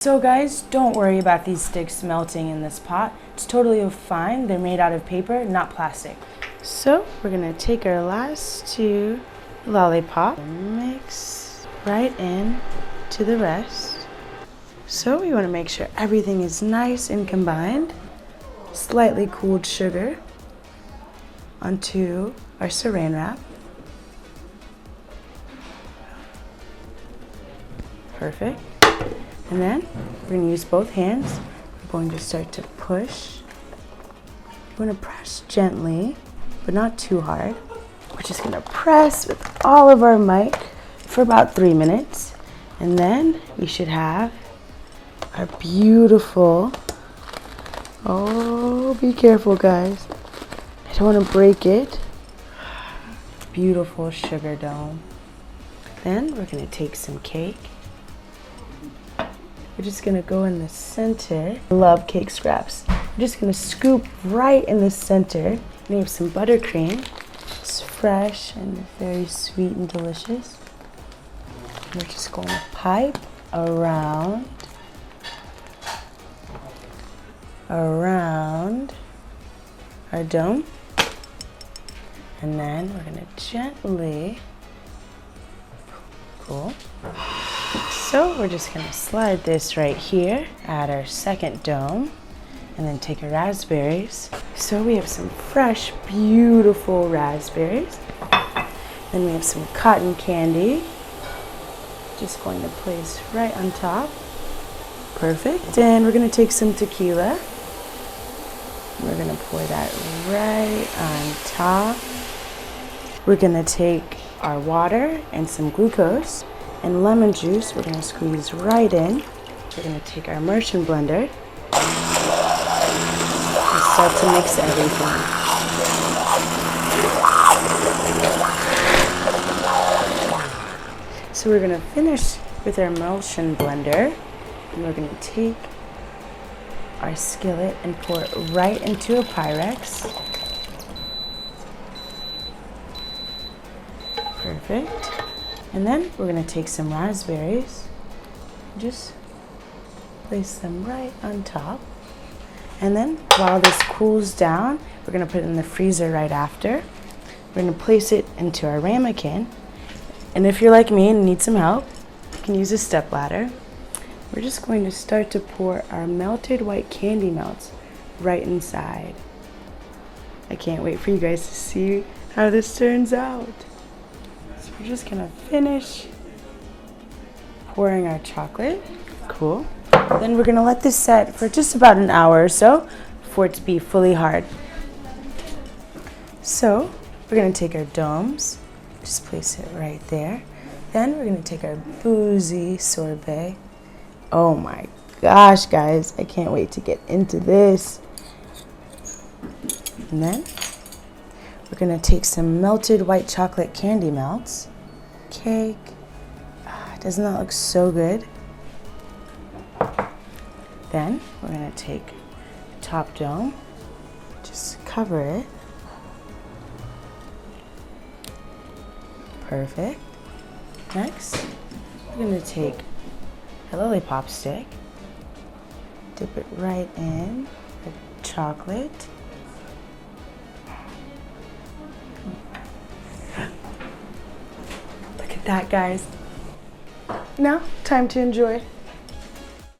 So guys, don't worry about these sticks melting in this pot. It's totally fine. They're made out of paper, not plastic. So we're gonna take our last two lollipop and mix right in to the rest. So we wanna make sure everything is nice and combined. Slightly cooled sugar onto our saran wrap. Perfect. And then we're going to use both hands. We're going to start to push. We're going to press gently, but not too hard. We're just going to press with all of our might for about 3 minutes. And then we should have our beautiful, oh, be careful guys. I don't want to break it. Beautiful sugar dome. Then we're going to take some cake. We're just gonna go in the center. I love cake scraps. We're just gonna scoop right in the center. We have some buttercream. It's fresh and very sweet and delicious. We're just going to pipe around our dome. And then we're gonna gently pull. So we're just gonna slide this right here, add our second dome, and then take our raspberries. So we have some fresh, beautiful raspberries. Then we have some cotton candy. Just going to place right on top. Perfect. And we're gonna take some tequila. We're gonna pour that right on top. We're gonna take our water and some glucose and lemon juice. We're gonna squeeze right in. We're gonna take our immersion blender and start to mix everything. So we're gonna finish with our emulsion blender, and we're gonna take our skillet and pour it right into a Pyrex. Perfect. And then we're gonna take some raspberries, just place them right on top. And then while this cools down, we're gonna put it in the freezer right after. We're gonna place it into our ramekin. And if you're like me and need some help, you can use a stepladder. We're just going to start to pour our melted white candy melts right inside. I can't wait for you guys to see how this turns out. So we're just gonna finish pouring our chocolate. Cool. Then we're gonna let this set for just about an hour or so for it to be fully hard. So we're gonna take our domes, just place it right there. Then we're gonna take our boozy sorbet. Oh my gosh, guys, I can't wait to get into this. And then we're gonna take some melted white chocolate candy melts. Cake. Doesn't that look so good? Then we're gonna take the top dome, just cover it. Perfect. Next, we're gonna take a lollipop stick, dip it right in the chocolate. Look at that, guys. Now, time to enjoy.